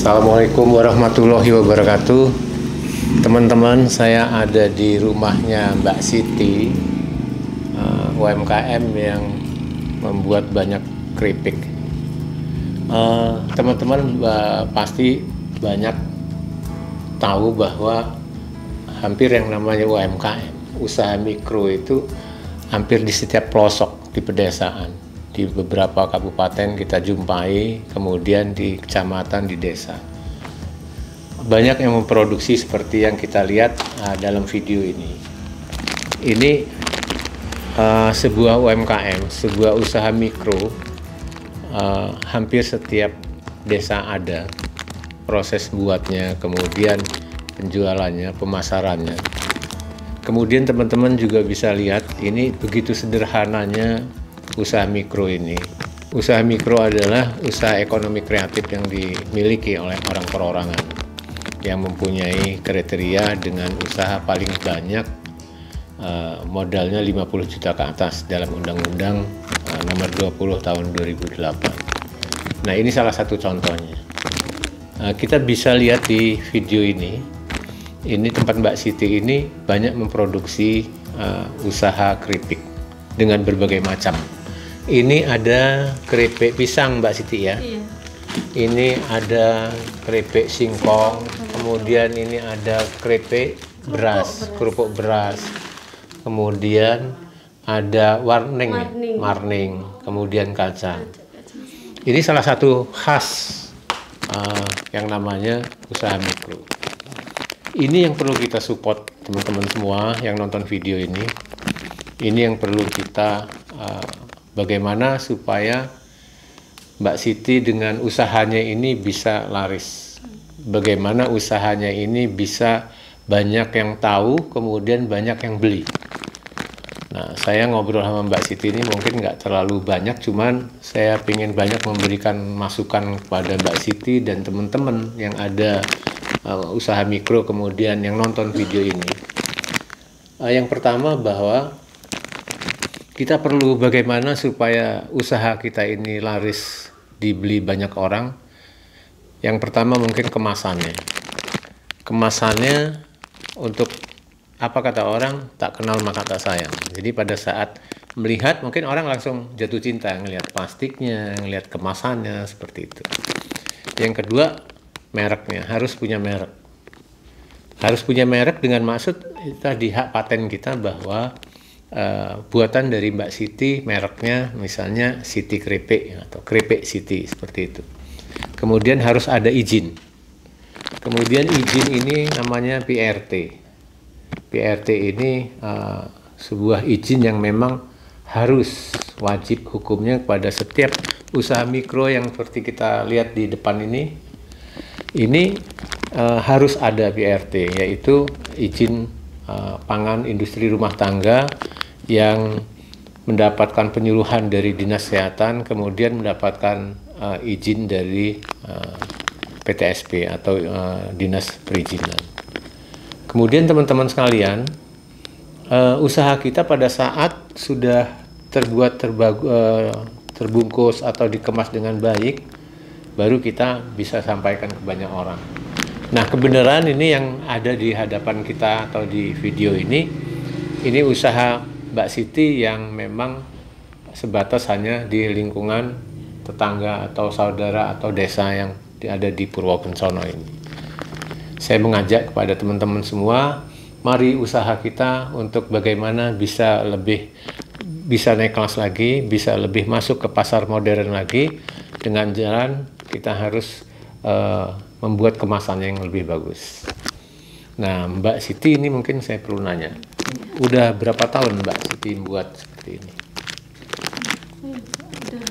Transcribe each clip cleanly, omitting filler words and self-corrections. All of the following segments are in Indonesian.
Assalamualaikum warahmatullahi wabarakatuh. Teman-teman, saya ada di rumahnya Mbak Siti, UMKM yang membuat banyak keripik. Teman-teman pasti banyak tahu bahwa hampir yang namanya UMKM, usaha mikro itu hampir di setiap pelosok di pedesaan. Di beberapa kabupaten kita jumpai, kemudian di kecamatan, di desa. Banyak yang memproduksi seperti yang kita lihat dalam video ini. Ini sebuah UMKM, sebuah usaha mikro, hampir setiap desa ada proses buatnya, kemudian penjualannya, pemasarannya. Kemudian teman-teman juga bisa lihat, ini begitu sederhananya usaha mikro ini. Usaha mikro adalah usaha ekonomi kreatif yang dimiliki oleh orang perorangan yang mempunyai kriteria dengan usaha paling banyak modalnya 50 juta ke atas dalam Undang-Undang nomor 20 tahun 2008. Nah, ini salah satu contohnya. Kita bisa lihat di video ini tempat Mbak Siti ini banyak memproduksi usaha keripik dengan berbagai macam. Ini ada keripik pisang Mbak Siti ya. Iya. Ini ada keripik singkong, kemudian ini ada keripik beras, kerupuk beras. Kemudian ada marning, kemudian kacang. Ini salah satu khas yang namanya usaha mikro. Ini yang perlu kita support teman-teman semua yang nonton video ini. Ini yang perlu kita bagaimana supaya Mbak Siti dengan usahanya ini bisa laris. Bagaimana usahanya ini bisa banyak yang tahu, kemudian banyak yang beli. Nah, saya ngobrol sama Mbak Siti ini mungkin nggak terlalu banyak, cuman saya ingin banyak memberikan masukan kepada Mbak Siti dan teman-teman yang ada usaha mikro, kemudian yang nonton video ini. Yang pertama bahwa kita perlu bagaimana supaya usaha kita ini laris, dibeli banyak orang. Yang pertama mungkin kemasannya. Kemasannya untuk apa kata orang, tak kenal maka tak sayang. Jadi pada saat melihat mungkin orang langsung jatuh cinta, ngelihat plastiknya, ngelihat kemasannya seperti itu. Yang kedua, mereknya, harus punya merek. Harus punya merek dengan maksud tadi hak paten kita bahwa buatan dari Mbak Siti, mereknya misalnya Siti Keripik atau Keripik Siti seperti itu. Kemudian harus ada izin. Kemudian izin ini namanya PRT. PRT ini sebuah izin yang memang harus wajib hukumnya kepada setiap usaha mikro yang seperti kita lihat di depan ini. Ini harus ada PRT, yaitu izin pangan industri rumah tangga yang mendapatkan penyuluhan dari Dinas Kesehatan, kemudian mendapatkan izin dari PTSP atau Dinas Perizinan. Kemudian teman-teman sekalian, usaha kita pada saat sudah terbuat terbungkus atau dikemas dengan baik, baru kita bisa sampaikan ke banyak orang. Nah, kebenaran ini yang ada di hadapan kita atau di video ini usaha Mbak Siti yang memang sebatas hanya di lingkungan tetangga atau saudara atau desa yang ada di Purwokensono ini. Saya mengajak kepada teman-teman semua, mari usaha kita untuk bagaimana bisa naik kelas lagi, bisa lebih masuk ke pasar modern lagi. Dengan jalan kita harus membuat kemasan yang lebih bagus. Nah, Mbak Siti ini mungkin saya perlu nanya, udah berapa tahun Mbak Siti membuat seperti ini? Udah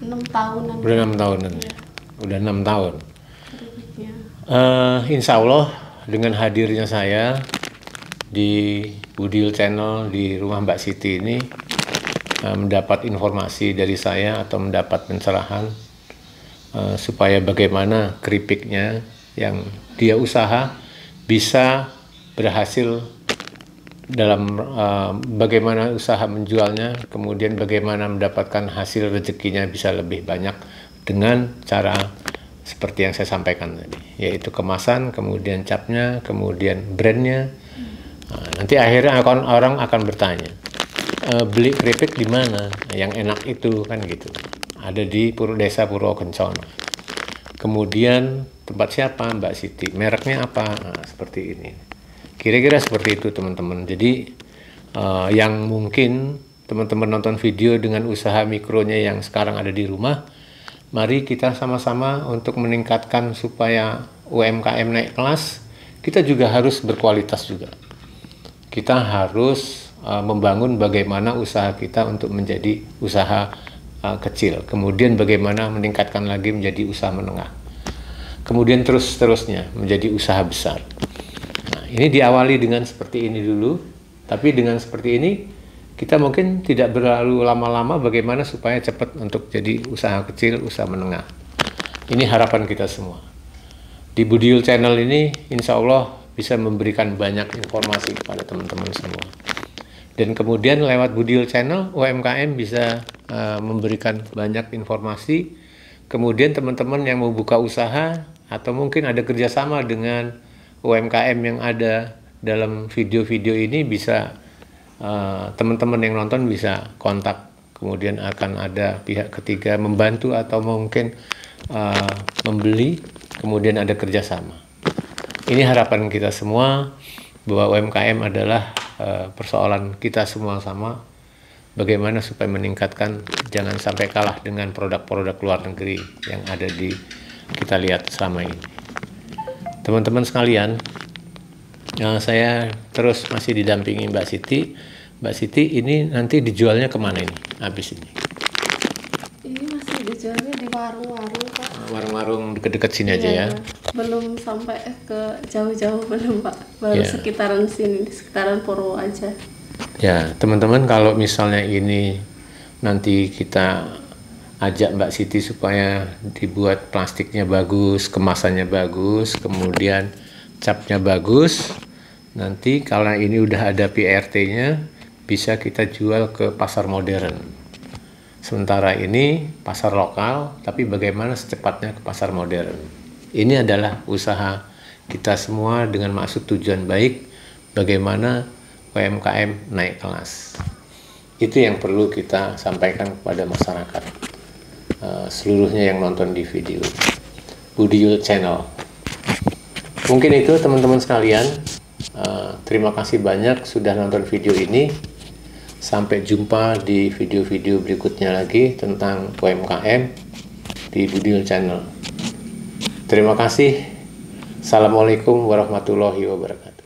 6 tahunan. Udah 6 tahunan ya. Udah 6 tahun. Ya. Insya Allah dengan hadirnya saya di Budil Channel di rumah Mbak Siti ini mendapat informasi dari saya atau mendapat pencerahan supaya bagaimana keripiknya yang dia usaha bisa berhasil dalam bagaimana usaha menjualnya, kemudian bagaimana mendapatkan hasil rezekinya bisa lebih banyak dengan cara seperti yang saya sampaikan tadi, yaitu kemasan, kemudian capnya, kemudian brandnya. Nanti akhirnya orang akan bertanya, beli keripik di mana yang enak itu, kan gitu. Ada di Desa Purwokencono. Kemudian tempat siapa, Mbak Siti, mereknya apa, seperti ini. Kira-kira seperti itu teman-teman. Jadi yang mungkin teman-teman nonton video dengan usaha mikronya yang sekarang ada di rumah, mari kita sama-sama untuk meningkatkan supaya UMKM naik kelas. Kita juga harus berkualitas juga. Kita harus membangun bagaimana usaha kita untuk menjadi usaha kecil. Kemudian bagaimana meningkatkan lagi menjadi usaha menengah. Kemudian terus-terusnya menjadi usaha besar. Nah, ini diawali dengan seperti ini dulu. Tapi dengan seperti ini, kita mungkin tidak berlalu lama-lama bagaimana supaya cepat untuk jadi usaha kecil, usaha menengah. Ini harapan kita semua. Di Budiul Channel ini, insya Allah bisa memberikan banyak informasi kepada teman-teman semua. Dan kemudian lewat Budiul Channel, UMKM bisa memberikan banyak informasi. Kemudian teman-teman yang mau buka usaha, atau mungkin ada kerjasama dengan UMKM yang ada dalam video-video ini, bisa teman-teman yang nonton bisa kontak, kemudian akan ada pihak ketiga membantu atau mungkin membeli, kemudian ada kerjasama. Ini harapan kita semua bahwa UMKM adalah persoalan kita semua sama, bagaimana supaya meningkatkan, jangan sampai kalah dengan produk-produk luar negeri yang ada di kita lihat selama ini. Teman-teman sekalian, saya terus masih didampingi Mbak Siti. Mbak Siti, ini nanti dijualnya kemana ini habis ini? Ini masih dijualnya di warung-warung, Pak. Warung-warung dekat-dekat sini aja ya? Belum sampai ke jauh-jauh, belum, Pak. Baru sekitaran sini, di sekitaran Purwo aja. Ya, teman-teman, kalau misalnya ini nanti kita ajak Mbak Siti supaya dibuat plastiknya bagus, kemasannya bagus, kemudian capnya bagus. Nanti kalau ini udah ada PRT-nya, bisa kita jual ke pasar modern. Sementara ini pasar lokal, tapi bagaimana secepatnya ke pasar modern. Ini adalah usaha kita semua dengan maksud tujuan baik, bagaimana UMKM naik kelas. Itu yang perlu kita sampaikan kepada masyarakat, seluruhnya yang nonton di video Budiul Channel. Mungkin itu teman-teman sekalian. Terima kasih banyak sudah nonton video ini. Sampai jumpa di video-video berikutnya lagi tentang UMKM di Budiul Channel. Terima kasih. Assalamualaikum warahmatullahi wabarakatuh.